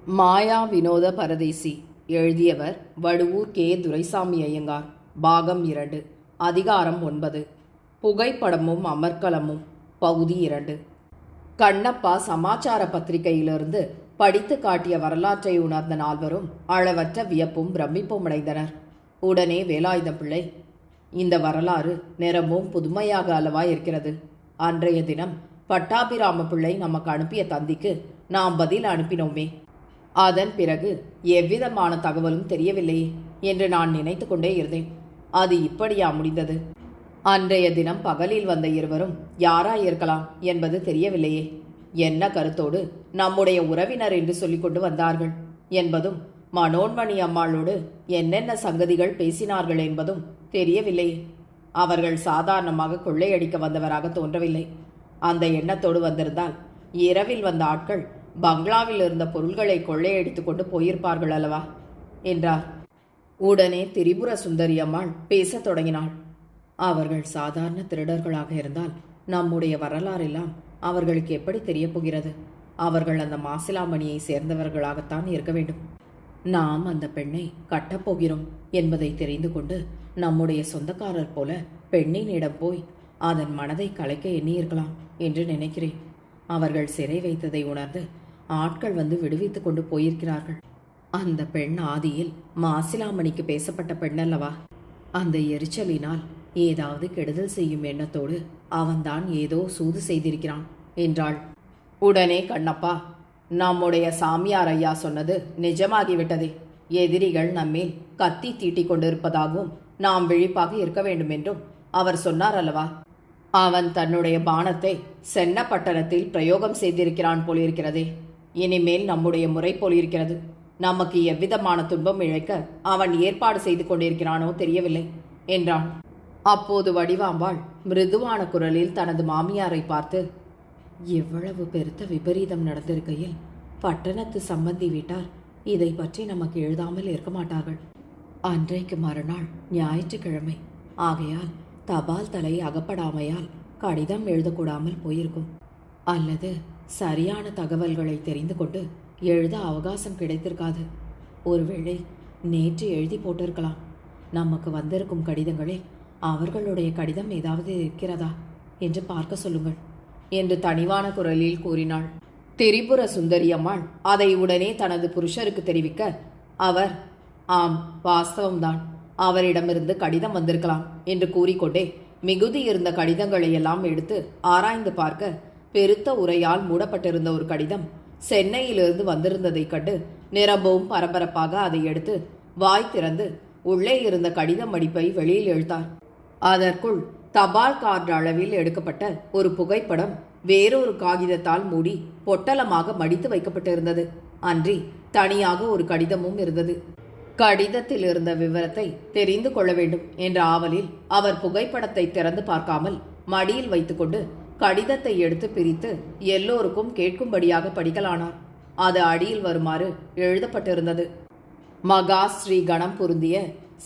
மாயா வினோத பரதேசி. எழுதியவர் வடுவூர் கே. துரைசாமி ஐயங்கார். பாகம் 2. அதிகாரம் 9. புகைப்படமும் அமர்க்கலமும். பகுதி 2. கண்ணப்பா சமாச்சார பத்திரிகையிலிருந்து படித்து காட்டிய வரலாற்றை உணர்ந்த நால்வரும் அளவற்ற வியப்பும் பிரமிப்பும் அடைந்தனர். உடனே வேலாயுதம் பிள்ளை, இந்த வரலாறு நிறமும் புதுமையாக அல்லவா இருக்கிறது. அன்றைய தினம் பட்டாபிராம பிள்ளை நமக்கு அனுப்பிய தந்திக்கு நாம் பதில் அனுப்பினோமே, அதன் பிறகு எவ்விதமான தகவலும் தெரியவில்லையே என்று நான் நினைத்து கொண்டே இருந்தேன். அது இப்படியா முடிந்தது? அன்றைய தினம் பகலில் வந்த இருவரும் யாராயிருக்கலாம் என்பது தெரியவில்லையே. என்ன கருத்தோடு நம்முடைய உறவினர் என்று சொல்லிக்கொண்டு வந்தார்கள் என்பதும், மனோன்மணி அம்மாளோடு என்னென்ன சங்கதிகள் பேசினார்கள் என்பதும் தெரியவில்லையே. அவர்கள் சாதாரணமாக கொள்ளையடிக்க வந்தவராக தோன்றவில்லை. அந்த எண்ணத்தோடு வந்திருந்தால் இரவில் வந்த ஆட்கள் பங்களாவில் இருந்த பொருள்களை கொள்ளையடித்து கொண்டு போயிருப்பார்கள் அல்லவா என்றார். உடனே திரிபுர சுந்தரி அம்மாள் பேசத் தொடங்கினாள். அவர்கள் சாதாரண திருடர்களாக இருந்தால் நம்முடைய வரலாறெல்லாம் அவர்களுக்கு எப்படி தெரியப்போகிறது? அவர்கள் அந்த மாசிலாமணியை சேர்ந்தவர்களாகத்தான் இருக்க வேண்டும். நாம் அந்த பெண்ணை கட்டப்போகிறோம் என்பதை தெரிந்து கொண்டு நம்முடைய சொந்தக்காரர் போல பெண்ணினிடம் போய் அதன் மனதை கலைக்க எண்ணியிருக்கலாம் என்று நினைக்கிறேன். அவர்கள் சிறை வைத்ததை உணர்ந்து ஆட்கள் வந்து விடுவித்து கொண்டு போயிருக்கிறார்கள். அந்த பெண் ஆதியில் மாசிலாமணிக்கு பேசப்பட்ட பெண்ணல்லவா? அந்த எரிச்சலினால் ஏதாவது கெடுதல் செய்யும் எண்ணத்தோடு அவன்தான் ஏதோ சூது செய்திருக்கிறான் என்றாள். உடனே கண்ணப்பா, நம்முடைய சாமியார் ஐயா சொன்னது நிஜமாகிவிட்டதே. எதிரிகள் நம்மேல் கத்தி தீட்டிக் கொண்டிருப்பதாகவும் நாம் விழிப்பாக இருக்க வேண்டும் என்றும் அவர் சொன்னார் அல்லவா? அவன் தன்னுடைய பானத்தை சென்னப்பட்டணத்தில் பிரயோகம் செய்திருக்கிறான் போலிருக்கிறதே. இனிமேல் நம்முடைய முறை போலிருக்கிறது. நமக்கு எவ்விதமான துன்பம் இழைக்க அவன் ஏற்பாடு செய்து கொண்டிருக்கிறானோ தெரியவில்லை என்றான். அப்போது வடிவாம்பாள் மிருதுவான குரலில் தனது மாமியாரை பார்த்து, எவ்வளவு பெருத்த விபரீதம் நடந்திருக்கையில் பட்டணத்து சம்பந்தி வீட்டார் இதை பற்றி நமக்கு எழுதாமல் இருக்க மாட்டார்கள். அன்றைக்கு மறுநாள் ஞாயிற்றுக்கிழமை ஆகையால் தபால் தலை அகப்படாமையால் கடிதம் எழுதக்கூடாமல் போயிருக்கும். அல்லது சரியான தகவல்களை தெரிந்து கொண்டு எழுத அவகாசம் கிடைத்திருக்காது. ஒருவேளை நேற்று எழுதி போட்டிருக்கலாம். நமக்கு வந்திருக்கும் கடிதங்களில் அவர்களுடைய கடிதம் ஏதாவது இருக்கிறதா என்று பார்க்க சொல்லுங்கள் என்று தனிவான குரலில் கூறினாள். திரிபுர சுந்தரியம்மாள் அதை உடனே தனது புருஷருக்கு தெரிவிக்க, அவர், ஆம், வாஸ்தவம்தான், அவரிடமிருந்து கடிதம் வந்திருக்கலாம் என்று கூறிக்கொண்டே மிகுதி இருந்த கடிதங்களை எல்லாம் எடுத்து ஆராய்ந்து பார்க்க, பெருத்த உரையால் மூடப்பட்டிருந்த ஒரு கடிதம் சென்னையிலிருந்து வந்திருந்ததைக் கண்டு நிரம்பவும் பரபரப்பாக அதை எடுத்து வாய் திறந்து உள்ளே இருந்த கடித மடிப்பை வெளியில் இழுத்தார். அதற்குள் தபால் கார்டு அளவில் எடுக்கப்பட்ட ஒரு புகைப்படம் வேறொரு காகிதத்தால் மூடி பொட்டலமாக மடித்து வைக்கப்பட்டிருந்தது. அன்றி தனியாக ஒரு கடிதமும் இருந்தது. கடிதத்தில் இருந்த விவரத்தை தெரிந்து கொள்ள வேண்டும் என்ற ஆவலில் அவர் புகைப்படத்தை திறந்து பார்க்காமல் மடியில் வைத்துக்கொண்டு கடிதத்தை எடுத்து பிரித்து எல்லோருக்கும் கேட்கும்படியாக படிக்கலானார். அது அடியில் வருமாறு எழுதப்பட்டிருந்தது. மகா ஸ்ரீ கணம் பொருந்திய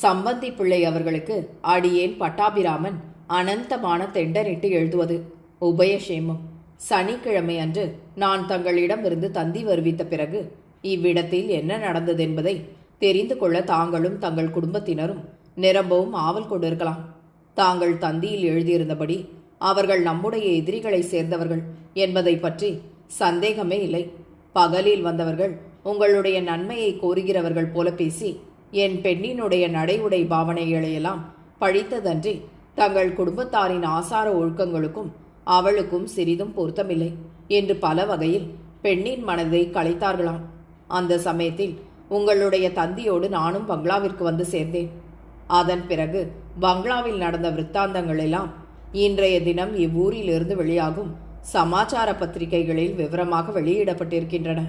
சம்பந்தி பிள்ளை அவர்களுக்கு அடியேன் பட்டாபிராமன் அனந்தமான தெண்டனிட்டு எழுதுவது. உபயசேமம். சனிக்கிழமை அன்று நான் தங்களிடமிருந்து தந்தி வருவித்த பிறகு இவ்விடத்தில் என்ன நடந்தது என்பதை தெரிந்து கொள்ள தாங்களும் தங்கள் குடும்பத்தினரும் நிரம்பவும் ஆவல் கொண்டிருக்கலாம். தாங்கள் தந்தியில் எழுதியிருந்தபடி அவர்கள் நம்முடைய எதிரிகளை சேர்ந்தவர்கள் என்பதை பற்றி சந்தேகமே இல்லை. பகலில் வந்தவர்கள் உங்களுடைய நன்மையை கோருகிறவர்கள் போல பேசி என் பெண்ணினுடைய நடை உடை பாவனைகளையெல்லாம் பழித்ததன்றி தங்கள் குடும்பத்தாரின் ஆசார ஒழுக்கங்களுக்கும் அவளுக்கும் சிறிதும் பொருத்தமில்லை என்று பல வகையில் பெண்ணின் மனதை கலைத்தார்களாம். அந்த சமயத்தில் உங்களுடைய தந்தியோடு நானும் பங்களாவிற்கு வந்து சேர்ந்தேன். அதன் பிறகு பங்களாவில் நடந்த விற்த்தாந்தங்கள் எல்லாம் இன்றைய தினம் இவ்வூரிலிருந்து வெளியாகும் சமாச்சார பத்திரிகைகளில் விவரமாக வெளியிடப்பட்டிருக்கின்றன.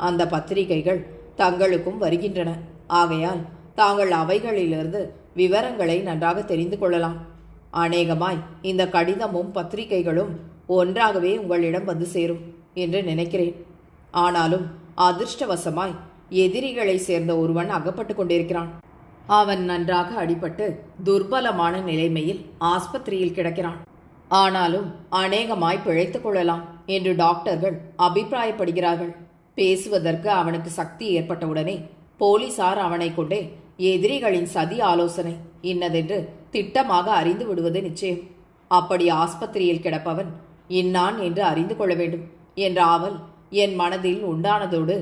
அந்த பத்திரிகைகள் தங்களுக்கும் வருகின்றன. ஆகையால் தாங்கள் அவைகளிலிருந்து விவரங்களை நன்றாக தெரிந்து கொள்ளலாம். அநேகமாய் இந்த கடிதமும் பத்திரிகைகளும் ஒன்றாகவே உங்களிடம் வந்து சேரும் என்று நினைக்கிறேன். ஆனாலும் அதிர்ஷ்டவசமாய் எதிரிகளை சேர்ந்த ஒருவன் அகப்பட்டு கொண்டிருக்கிறான். அவன் நன்றாக அடிபட்டு துர்பலமான நிலைமையில் ஆஸ்பத்திரியில் கிடக்கிறான். ஆனாலும் அநேகமாய் பிழைத்துக் கொள்ளலாம் என்று டாக்டர்கள் அபிப்பிராயப்படுகிறார்கள். பேசுவதற்கு அவனுக்கு சக்தி ஏற்பட்டவுடனே போலீசார் அவனை கொண்டே எதிரிகளின் சதி ஆலோசனை இன்னதென்று திட்டமாக அறிந்து விடுவது நிச்சயம். அப்படி ஆஸ்பத்திரியில் கிடப்பவன் இன்னான் என்று அறிந்து கொள்ள வேண்டும் என்ற ஆவல் என் மனதில் உண்டானதோடு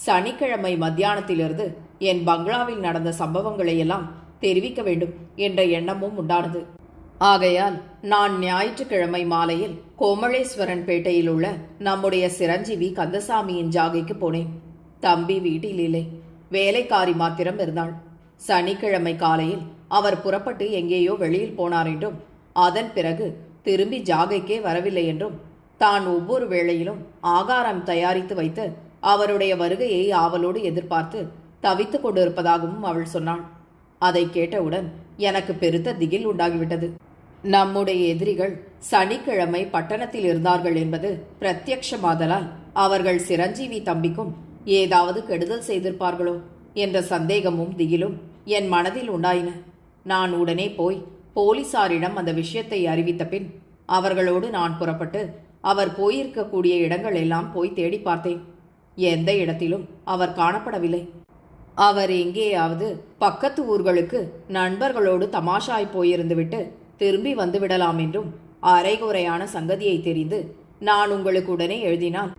சனிக்கிழமை மத்தியானத்திலிருந்து என் பங்களாவில் நடந்த சம்பவங்களையெல்லாம் தெரிவிக்க வேண்டும் என்ற எண்ணமும் உண்டானது. ஆகையால் நான் ஞாயிற்றுக்கிழமை மாலையில் கோமளேஸ்வரன் பேட்டையில் உள்ள நம்முடைய சிரஞ்சீவி கந்தசாமியின் ஜாகைக்கு போனேன். தம்பி வீட்டில் இல்லை, வேலைக்காரி மாத்திரம் இருந்தாள். சனிக்கிழமை காலையில் அவர் புறப்பட்டு எங்கேயோ வெளியில் போனார் என்றும் அதன் பிறகு திரும்பி ஜாகைக்கே வரவில்லை என்றும் தான் ஒவ்வொரு வேளையிலும் ஆகாரம் தயாரித்து வைத்து அவருடைய வருகையை ஆவலோடு எதிர்பார்த்து தவித்துக் கொண்டிருப்பதாகவும் அவள் சொன்னாள். அதை கேட்டவுடன் எனக்கு பெருத்த திகில் உண்டாகிவிட்டது. நம்முடைய எதிரிகள் சனிக்கிழமை பட்டணத்தில் இருந்தார்கள் என்பது பிரத்யக்ஷமாதலால் அவர்கள் சிரஞ்சீவி தம்பிக்கும் ஏதாவது கெடுதல் செய்திருப்பார்களோ என்ற சந்தேகமும் திகிலும் என் மனதில் உண்டாயின. நான் உடனே போய் போலீசாரிடம் அந்த விஷயத்தை அறிவித்த பின் அவர்களோடு நான் புறப்பட்டு அவர் போயிருக்கக்கூடிய இடங்கள் எல்லாம் போய் தேடி பார்த்தேன். எந்த இடத்திலும் அவர் காணப்படவில்லை. அவர் எங்கேயாவது பக்கத்து ஊர்களுக்கு நண்பர்களோடு தமாஷாய் போயிருந்துவிட்டு திரும்பி வந்து விடலாம் என்றும் அரைகுறையான சங்கதியை தெரிந்து நான் உங்களுக்கு உடனே எழுதினால்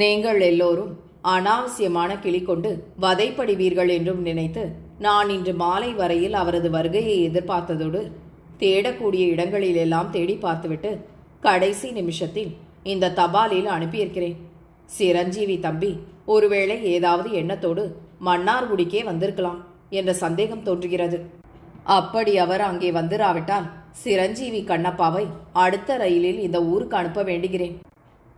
நீங்கள் எல்லோரும் அனாவசியமான கிளி கொண்டு வதைப்படுவீர்கள் என்றும் நினைத்து நான் இன்று மாலை வரையில் அவரது வருகையை எதிர்பார்த்ததோடு தேடக்கூடிய இடங்களிலெல்லாம் தேடி பார்த்துவிட்டு கடைசி நிமிஷத்தில் இந்த தபாலில் அனுப்பியிருக்கிறேன். சிரஞ்சீவி தம்பி ஒருவேளை ஏதாவது எண்ணத்தோடு மன்னார்குடிக்கே வந்திருக்கலாம் என்ற சந்தேகம் தோன்றுகிறது. அப்படி அவர் அங்கே வந்துராவிட்டால் சிரஞ்சீவி கண்ணப்பாவை அடுத்த ரயிலில் இந்த ஊருக்கு அனுப்ப வேண்டுகிறேன்.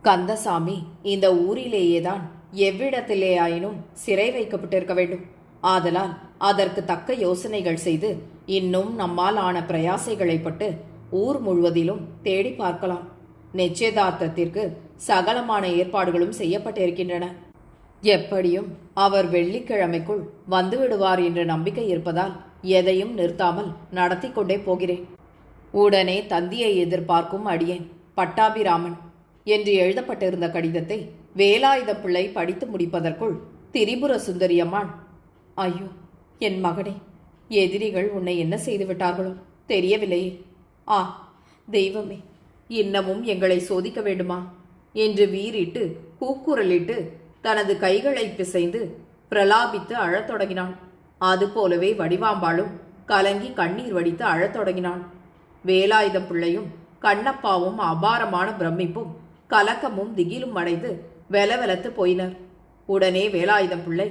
கந்தசாமி இந்த ஊரிலேயேதான் எவ்விடத்திலேயாயினும் சிறை வைக்கப்பட்டிருக்க வேண்டும். ஆதலால் அதற்கு தக்க யோசனைகள் செய்து இன்னும் நம்மால் ஆன பிரயாசைகளை பட்டு ஊர் முழுவதிலும் தேடி பார்க்கலாம். நிச்சயதார்த்தத்திற்கு சகலமான ஏற்பாடுகளும் செய்யப்பட்டிருக்கின்றன. எப்படியும் அவர் வெள்ளிக்கிழமைக்குள் வந்துவிடுவார் என்ற நம்பிக்கை இருப்பதால் எதையும் நிறுத்தாமல் நடத்தி கொண்டே போகிறேன். உடனே தந்தியை எதிர்பார்க்கும் அடியேன் பட்டாபிராமன் என்று எழுதப்பட்டிருந்த கடிதத்தை வேலாயுத பிள்ளை படித்து முடிப்பதற்குள் திரிபுர சுந்தரியம்மாள், ஐயோ என் மகனே, எதிரிகள் உன்னை என்ன செய்து விட்டார்களோ தெரியவில்லையே. ஆ தெய்வமே, இன்னமும் எங்களை சோதிக்க வேண்டுமா என்று வீறிட்டு கூக்குரலிட்டு தனது கைகளை பிசைந்து பிரலாபித்து அழத் தொடங்கினாள். அதுபோலவே வடிவாம்பாளும் கலங்கி கண்ணீர் வடித்து அழத் தொடங்கினாள். வேலாயுதம் பிள்ளையும் கண்ணப்பாவும் அபாரமான பிரமிப்பும் கலக்கமும் திகிலும் அடைந்து வெலவெலத்து போயினர். உடனே வேலாயுதம் பிள்ளை,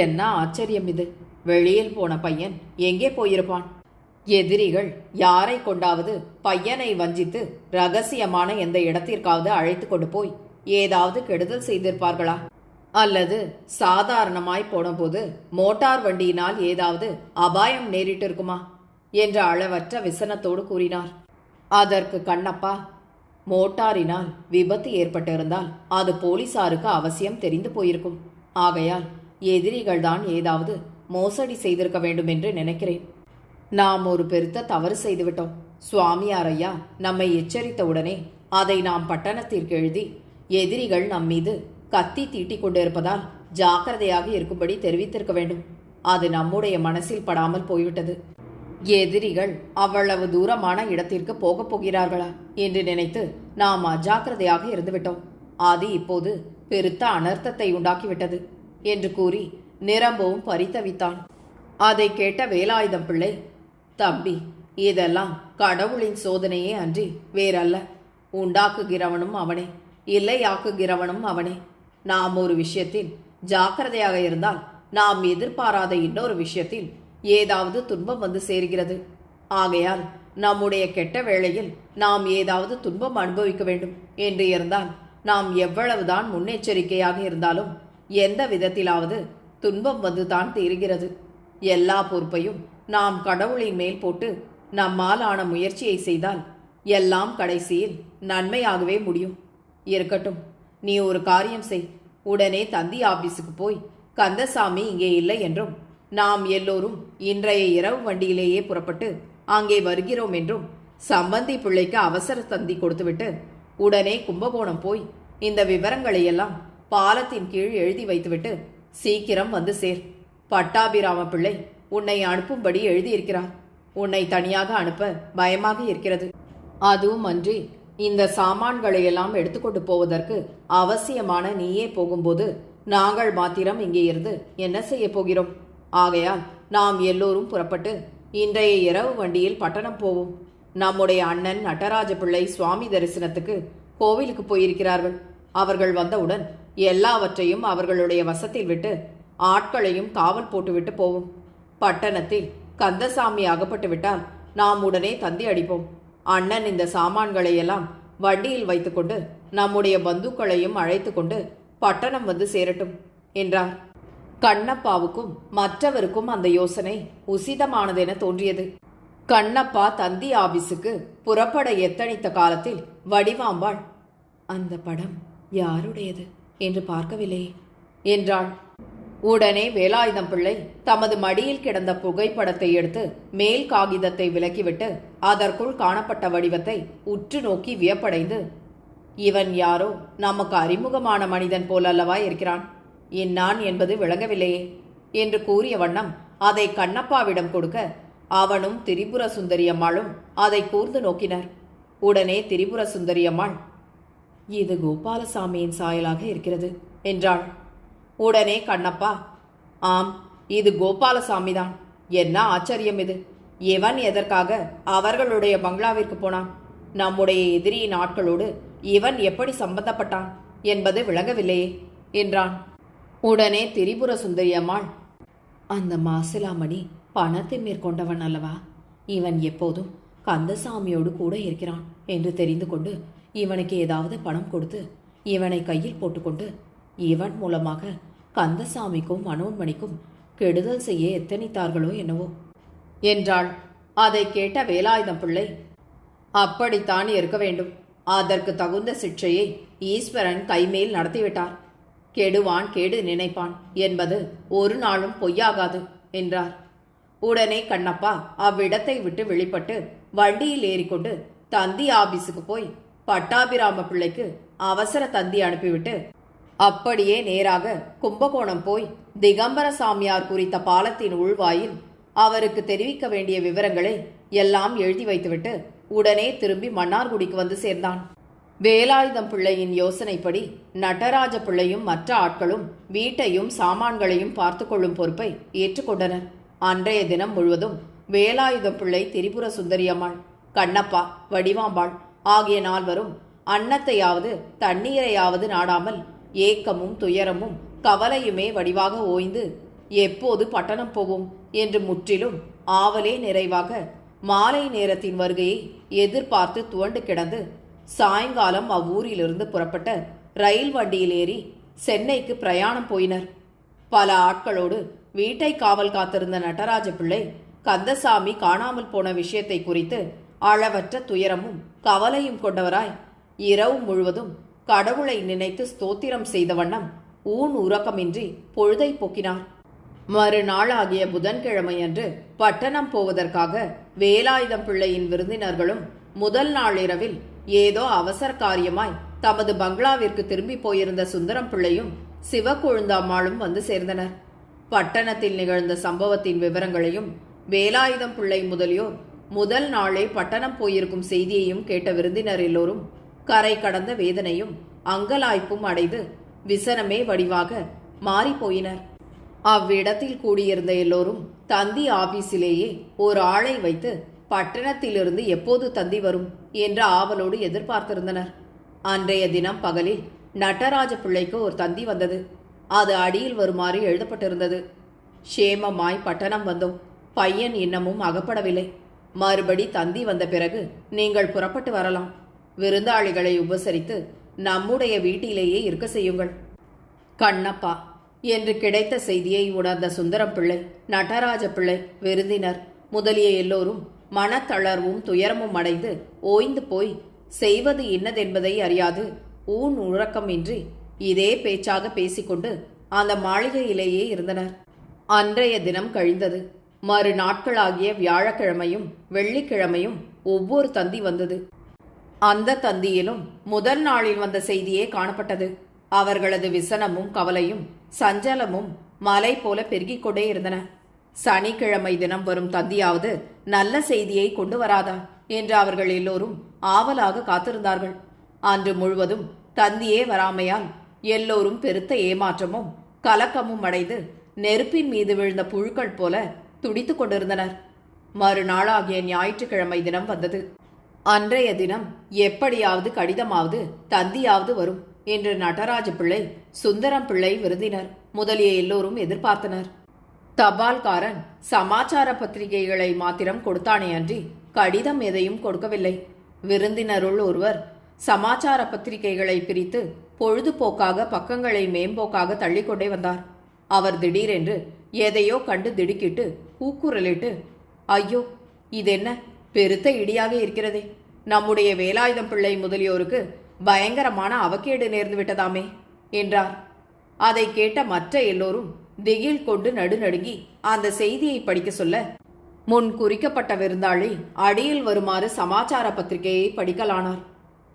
என்ன ஆச்சரியம் இது, வெளியில் போன பையன் எங்கே போயிருப்பான்? எதிரிகள் யாரை கொண்டாவது பையனை வஞ்சித்து ரகசியமான எந்த இடத்திற்காவது அழைத்து கொண்டு போய் ஏதாவது கெடுதல் செய்திருப்பார்களா? அல்லது சாதாரணமாய் போனபோது மோட்டார் வண்டியினால் ஏதாவது அபாயம் நேரிட்டிருக்குமா என்ற அளவற்ற விசனத்தோடு கூறினார். அதற்கு கண்ணப்பா, மோட்டாரினால் விபத்து ஏற்பட்டிருந்தால் அது போலீசாருக்கு அவசியம் தெரிந்து போயிருக்கும். ஆகையால் எதிரிகள்தான் ஏதாவது மோசடி செய்திருக்க வேண்டும் என்று நினைக்கிறேன். நாம் ஒரு பெருத்த தவறு செய்துவிட்டோம். சுவாமியார் ஐயா நம்மை எச்சரித்தவுடனே அதை நாம் பட்டணத்திற்கு எழுதி எதிரிகள் நம்மீது கத்தி தீட்டிக் கொண்டிருப்பதால் ஜாக்கிரதையாக இருக்கும்படி தெரிவித்திருக்க வேண்டும். அது நம்முடைய மனசில் படாமல் போய்விட்டது. எதிரிகள் அவ்வளவு தூரமான இடத்திற்கு போகப் போகிறார்களா என்று நினைத்து நாம் அஜாக்கிரதையாக இருந்துவிட்டோம். அது இப்போது பெருத்த அனர்த்தத்தை உண்டாக்கிவிட்டது என்று கூறி நிரம்பவும் பரிதவித்தான். அதை கேட்ட வேலாயுதம் பிள்ளை, தம்பி, இதெல்லாம் கடவுளின் சோதனையே அன்றி வேறல்ல. உண்டாக்குகிறவனும் அவனே, இல்லையாக்குகிறவனும் அவனே. நாம் ஒரு விஷயத்தில் ஜாக்கிரதையாக இருந்தால் நாம் எதிர்பாராத இன்னொரு விஷயத்தில் ஏதாவது துன்பம் வந்து சேர்கிறது. ஆகையால் நம்முடைய கெட்ட வேளையில் நாம் ஏதாவது துன்பம் அனுபவிக்க வேண்டும் என்று இருந்தால் நாம் எவ்வளவுதான் முன்னெச்சரிக்கையாக இருந்தாலும் எந்த விதத்திலாவது துன்பம் வந்து தான் தீருகிறது. எல்லா பொறுப்பையும் நாம் கடவுளின் மேல் போட்டு நம்மால் ஆன முயற்சியை செய்தால் எல்லாம் கடைசியில் நன்மையாகவே முடியும். இருக்கட்டும், நீ ஒரு காரியம் செய். உடனே தந்தி ஆபீஸுக்கு போய் கந்தசாமி இங்கே இல்லை என்றும் நாம் எல்லோரும் இன்றைய இரவு வண்டியிலேயே புறப்பட்டு அங்கே வருகிறோம் என்றும் சம்பந்தி பிள்ளைக்கு அவசர தந்தி கொடுத்துவிட்டு உடனே கும்பகோணம் போய் இந்த விவரங்களையெல்லாம் பாலத்தின் கீழ் எழுதி வைத்துவிட்டு, சீக்கிரம் வந்து சேர். பட்டாபிராம பிள்ளை உன்னை அனுப்பும்படி எழுதியிருக்கிறார். உன்னை தனியாக அனுப்ப பயமாக இருக்கிறது. அதுவும் அன்றி இந்த சாமான்களையெல்லாம் எடுத்துக்கொண்டு போவதற்கு அவசியமான நீயே போகும்போது நாங்கள் மாத்திரம் இங்கே இருந்து என்ன செய்ய போகிறோம்? ஆகையால் நாம் எல்லோரும் புறப்பட்டு இன்றைய இரவு வண்டியில் பட்டணம் போவோம். நம்முடைய அண்ணன் நடராஜ பிள்ளை சுவாமி தரிசனத்துக்கு கோவிலுக்கு போயிருக்கிறார்கள். அவர்கள் வந்தவுடன் எல்லாவற்றையும் அவர்களுடைய வசத்தில் விட்டு ஆட்களையும் காவல் போட்டுவிட்டு போவோம். பட்டணத்தில் கந்தசாமி அகப்பட்டு விட்டால் நாம் உடனே தந்தி அடிப்போம். அண்ணன் இந்த சாமான்களையெல்லாம் வண்டியில் வைத்துக்கொண்டு நம்முடைய பந்துக்களையும் அழைத்து கொண்டு பட்டணம் வந்து சேரட்டும் என்றார். கண்ணப்பாவுக்கும் மற்றவருக்கும் அந்த யோசனை உசிதமானதென தோன்றியது. கண்ணப்பா தந்தி ஆபீஸுக்கு புறப்பட எத்தனித்த காலத்தில் வடிவாம்பாள், அந்த படம் யாருடையது என்று பார்க்கவில்லை என்றாள். உடனே வேலாயுதம் பிள்ளை தமது மடியில் கிடந்த புகைப்படத்தை எடுத்து மேல் காகிதத்தை விலக்கிவிட்டு அதற்குள் காணப்பட்ட வடிவத்தை உற்று நோக்கி வியப்படைந்து, இவன் யாரோ நமக்கு அறிமுகமான மனிதன் போலல்லவா இருக்கிறான், இன்னான் என்பது விளங்கவில்லையே என்று கூறிய வண்ணம் அதை கண்ணப்பாவிடம் கொடுக்க அவனும் திரிபுர சுந்தரியம்மாளும் அதை கூர்ந்து நோக்கினர். உடனே திரிபுர சுந்தரியம்மாள், இது கோபாலசாமியின் சாயலாக இருக்கிறது என்றாள். உடனே கண்ணப்பா, ஆம், இது கோபாலசாமிதான். என்ன ஆச்சரியம் இது! இவன் எதற்காக அவர்களுடைய பங்களாவிற்கு போனான்? நம்முடைய எதிரியின் ஆட்களோடு இவன் எப்படி சம்பந்தப்பட்டான் என்பது விளங்கவில்லையே என்றான். உடனே திரிபுர சுந்தரியம்மாள், அந்த மாசிலாமணி பணத்தை மேற்கொண்டவன் அல்லவா? இவன் எப்போதும் கந்தசாமியோடு கூட இருக்கிறான் என்று தெரிந்து கொண்டு இவனுக்கு ஏதாவது பணம் கொடுத்து இவனை கையில் போட்டுக்கொண்டு இவன் மூலமாக கந்தசாமிக்கும் மனோன்மணிக்கும் கெடுதல் செய்ய எத்தனித்தார்களோ என்னவோ என்றாள். அதை கேட்ட வேலாயுதம் பிள்ளை, அப்படித்தான் இருக்க வேண்டும். அதற்கு தகுந்த சிக்ஷையை ஈஸ்வரன் கைமேல் நடத்திவிட்டார். கெடுவான் கேடு நினைப்பான் என்பது ஒரு நாளும் பொய்யாகாது என்றார். உடனே கண்ணப்பா அவ்விடத்தை விட்டு வெளிப்பட்டு வண்டியில் ஏறிக்கொண்டு தந்தி ஆபீஸுக்கு போய் பட்டாபிராம பிள்ளைக்கு அவசர தந்தி அனுப்பிவிட்டு அப்படியே நேராக கும்பகோணம் போய் திகம்பர சாமியார் குறித்த பாலத்தின் உள்வாயில் அவருக்கு தெரிவிக்க வேண்டிய விவரங்களை எல்லாம் எழுதி வைத்துவிட்டு உடனே திரும்பி மன்னார்குடிக்கு வந்து சேர்ந்தான். வேலாயுதம் பிள்ளையின் யோசனைப்படி நடராஜ பிள்ளையும் மற்ற ஆட்களும் வீட்டையும் சாமான்களையும் பார்த்து கொள்ளும் பொறுப்பை ஏற்றுக்கொண்டனர். அன்றைய தினம் முழுவதும் வேலாயுதம் பிள்ளை, திரிபுர சுந்தரியம்மாள், கண்ணப்பா, வடிவாம்பாள் ஆகிய நால்வரும் அன்னத்தையாவது தண்ணீரையாவது நாடாமல் ஏக்கமும் துயரமும் கவலையுமே வடிவாக ஓய்ந்து எப்போது பட்டணம் போவோம் என்று முற்றிலும் ஆவலே நிறைவாக மாலை நேரத்தின் வருகையை எதிர்பார்த்து துவண்டு கிடந்து சாயங்காலம் அவ்வூரிலிருந்து புறப்பட்ட ரயில் வண்டியில் ஏறி சென்னைக்கு பிரயாணம் போயினர். பல ஆட்களோடு வீட்டை காவல் காத்திருந்த நடராஜ பிள்ளை கந்தசாமி காணாமல் போன விஷயத்தை குறித்து அளவற்ற துயரமும் கவலையும் கொண்டவராய் இரவு முழுவதும் கடவுளை நினைத்து ஸ்தோத்திரம் செய்த வண்ணம் ஊன் உறக்கமின்றி பொழுதை போக்கினார். மறுநாளாகிய புதன்கிழமையன்று பட்டணம் போவதற்காக வேலாயுதம் பிள்ளையின் விருந்தினர்களும் முதல் நாள் இரவில் ஏதோ அவசர காரியமாய் தமது பங்களாவிற்கு திரும்பி போயிருந்த சுந்தரம் பிள்ளையும் சிவக்கொழுந்தம்மாளும் வந்து சேர்ந்தனர். பட்டணத்தில் நிகழ்ந்த சம்பவத்தின் விவரங்களையும் வேலாயுதம் பிள்ளை முதலியோர் முதல் நாளே பட்டணம் போயிருக்கும் செய்தியையும் கேட்ட விருந்தினர் எல்லோரும் கரை கடந்த வேதனையும் அங்கலாய்ப்பும் அடைந்து விசனமே வடிவாக மாறிப்போயினர். அவ்விடத்தில் கூடியிருந்த எல்லோரும் தந்தி ஆபீஸிலேயே ஒரு ஆளை வைத்து பட்டணத்திலிருந்து எப்போது தந்தி வரும் என்ற ஆவலோடு எதிர்பார்த்திருந்தனர். அன்றைய தினம் பகலில் நடராஜ பிள்ளைக்கு ஒரு தந்தி வந்தது. அது அடியில் வருமாறு எழுதப்பட்டிருந்தது. சேமமாய் பட்டணம் வந்தோம். பையன் இன்னமும் அகப்படவில்லை. மறுபடி தந்தி வந்த பிறகு நீங்கள் புறப்பட்டு வரலாம். விருந்தாளிகளை உபசரித்து நம்முடைய வீட்டிலேயே இருக்க செய்யுங்கள். கண்ணப்பா என்று கிடைத்த செய்தியை உணர்ந்த சுந்தரம் பிள்ளை, நடராஜ பிள்ளை, விருந்தினர் முதலிய எல்லோரும் மனத்தளர்வும் துயரமும் அடைந்து ஓய்ந்து போய் செய்வது இன்னதென்பதை அறியாது ஊன் உறக்கமின்றி இதே பேச்சாக பேசிக்கொண்டு அந்த மாளிகையிலேயே இருந்தனர். அன்றைய தினம் கழிந்தது. மறுநாட்களாகிய வியாழக்கிழமையும் வெள்ளிக்கிழமையும் ஒவ்வொரு தந்தி வந்தது. அந்த தந்தியிலும் முதல் நாளில் வந்த செய்தியே காணப்பட்டது. அவர்களது விசனமும் கவலையும் சஞ்சலமும் மலை போல பெருகிக் கொண்டே இருந்தன. சனிக்கிழமை தினம் வரும் தந்தியாவது நல்ல செய்தியை கொண்டு வராதா என்று அவர்கள் எல்லோரும் ஆவலாக காத்திருந்தார்கள். அன்று முழுவதும் தந்தியே வராமையால் எல்லோரும் பெருத்த ஏமாற்றமும் கலக்கமும் அடைந்து நெருப்பின் மீது விழுந்த புழுக்கள் போல துடித்துக் கொண்டிருந்தனர். மறுநாளாகிய ஞாயிற்றுக்கிழமை தினம் வந்தது. அன்றைய தினம் எப்படியாவது கடிதமாவது தந்தியாவது வரும் என்று நடராஜ பிள்ளை, சுந்தரம் பிள்ளை, விருந்தினர் முதலிய எல்லோரும் எதிர்பார்த்தனர். தபால்காரன் சமாச்சார பத்திரிகைகளை மாத்திரம் கொடுத்தானே அன்றி கடிதம் எதையும் கொடுக்கவில்லை. விருந்தினருள் ஒருவர் சமாச்சார பத்திரிகைகளை பிரித்து பொழுதுபோக்காக பக்கங்களை மேம்போக்காக தள்ளிக்கொண்டே வந்தார். அவர் திடீரென்று எதையோ கண்டு திடுக்கிட்டு கூக்குரலிட்டு, ஐயோ, இதென்ன பெருத்த இடியாக இருக்கிறதே, நம்முடைய வேலாயுதம் பிள்ளை முதலியோருக்கு பயங்கரமான அவக்கேடு நேர்ந்து விட்டதாமே என்றார். அதை கேட்ட மற்ற எல்லோரும் திகில் கொண்டு நடுநடுங்கி அந்த செய்தியை படிக்க சொல்ல, முன் குறிக்கப்பட்ட விருந்தாளி அடியில் வருமாறு சமாச்சார பத்திரிகையை படிக்கலானார்.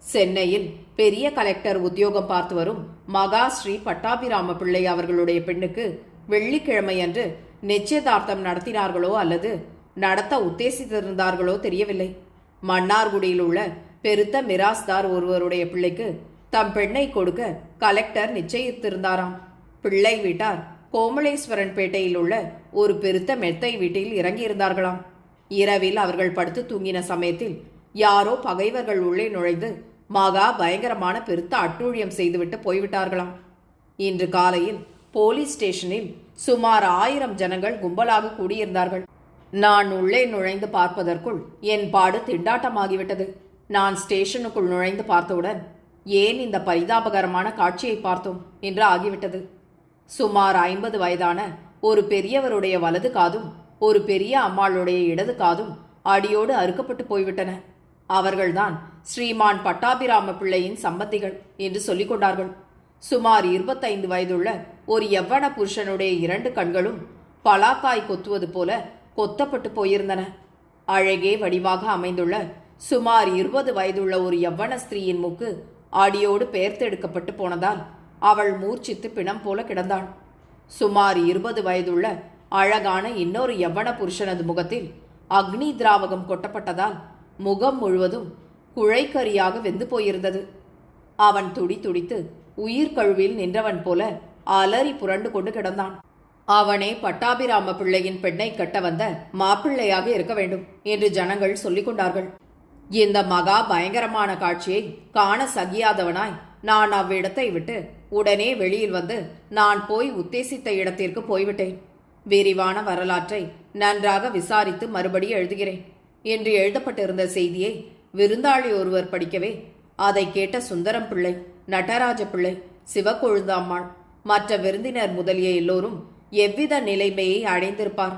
சென்னையில் பெரிய கலெக்டர் உத்தியோகம் பார்த்து வரும் மகா ஸ்ரீ பட்டாபிராம பிள்ளை அவர்களுடைய பெண்ணுக்கு வெள்ளிக்கிழமை அன்று நிச்சயதார்த்தம் நடத்தினார்களோ அல்லது நடத்த உத்தேசித்திருந்தார்களோ தெரியவில்லை. மன்னார்குடியில் உள்ள பெருத்த மிராஸ்தார் ஒருவருடைய பிள்ளைக்கு தம் பெண்ணை கொடுக்க கலெக்டர் நிச்சயித்திருந்தாராம். பிள்ளை வீட்டார் கோமலேஸ்வரன் பேட்டையில் உள்ள ஒரு பெருத்த மெத்தை வீட்டில் இறங்கியிருந்தார்களாம். இரவில் அவர்கள் படுத்து தூங்கின சமயத்தில் யாரோ பகைவர்கள் உள்ளே நுழைந்து மகா பயங்கரமான பெருத்த அட்டூழியம் செய்துவிட்டு போய்விட்டார்களாம். இன்று காலையில் போலீஸ் ஸ்டேஷனில் சுமார் 1000 ஜனங்கள் கும்பலாக கூடியிருந்தார்கள். நான் உள்ளே நுழைந்து பார்ப்பதற்குள் என் பாடு திண்டாட்டமாகிவிட்டது. நான் ஸ்டேஷனுக்குள் நுழைந்து பார்த்தவுடன் ஏன் இந்த பரிதாபகரமான காட்சியை பார்த்தோம் என்று ஆகிவிட்டது. சுமார் 50 வயதான ஒரு பெரியவருடைய வலது காதும் ஒரு பெரிய அம்மாளுடைய இடது காதும் அடியோடு அறுக்கப்பட்டு போய்விட்டன. அவர்கள்தான் ஸ்ரீமான் பட்டாபிராம பிள்ளையின் சம்பந்திகள் என்று சொல்லிக் கொண்டார்கள். சுமார் 25 வயதுள்ள ஒரு யவ்வன புருஷனுடைய 2 கண்களும் பலாக்காய் கொத்துவது போல கொத்தப்பட்டு போயிருந்தன. அழகே வடிவாக அமைந்துள்ள சுமார் 20 வயதுள்ள ஒரு யவ்வன ஸ்திரீயின் மூக்கு அடியோடு பெயர்த்தெடுக்கப்பட்டு போனதால் அவள் மூர்ச்சித்து பிணம் போல கிடந்தாள். சுமார் 20 வயதுள்ள அழகான இன்னொரு யவ்வன புருஷனது முகத்தில் அக்னி திராவகம் கொட்டப்பட்டதால் முகம் முழுவதும் குழைக்கரியாக வெந்து போயிருந்தது. அவன் துடி துடித்து உயிர் கழுவில் நின்றவன் போல அலறி புரண்டு கொண்டு கிடந்தான். அவனே பட்டாபிராம பிள்ளையின் பெண்ணை கட்ட வந்த மாப்பிள்ளையாக இருக்க வேண்டும் என்று ஜனங்கள் சொல்லிக் கொண்டார்கள். இந்த மகா பயங்கரமான காட்சியை காண சகியாதவனாய் நான் அவ்விடத்தை விட்டு உடனே வெளியில் வந்து நான் போய் உத்தேசித்த இடத்திற்கு போய்விட்டேன். விரிவான வரலாற்றை நன்றாக விசாரித்து மறுபடி எழுதுகிறேன் என்று எழுதப்பட்டிருந்த செய்தியை விருந்தாளி ஒருவர் படிக்கவே அதை கேட்ட சுந்தரம் பிள்ளை, நடராஜ பிள்ளை, சிவக்கொழுந்தாம்மாள், மற்ற விருந்தினர் முதலிய எல்லோரும் எவ்வித நிலைமையை அடைந்திருப்பார்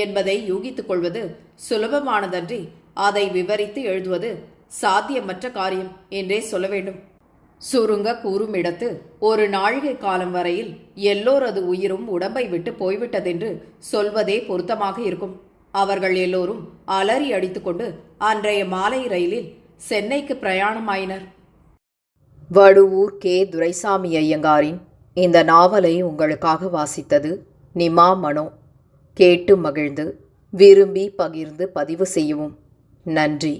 என்பதை யூகித்துக் கொள்வது சுலபமானதன்றி அதை விவரித்து எழுதுவது சாத்தியமற்ற காரியம் என்றே சொல்ல வேண்டும். சுருங்க கூறும் இடத்து ஒரு நாழிகை காலம் வரையில் எல்லோரது உயிரும் உடம்பை விட்டு போய்விட்டதென்று சொல்வதே பொருத்தமாக இருக்கும். அவர்கள் எல்லோரும் அலறி அடித்துக்கொண்டு அன்றைய மாலை ரயிலில் சென்னைக்கு பிரயாணமாயினர். வடுவூர் கே. துரைசாமி ஐயங்காரின் இந்த நாவலை உங்களுக்காக வாசித்தது நிமா மனோ. கேட்டு மகிழ்ந்து விரும்பி பகிர்ந்து பதிவு செய்யவும். நன்றி.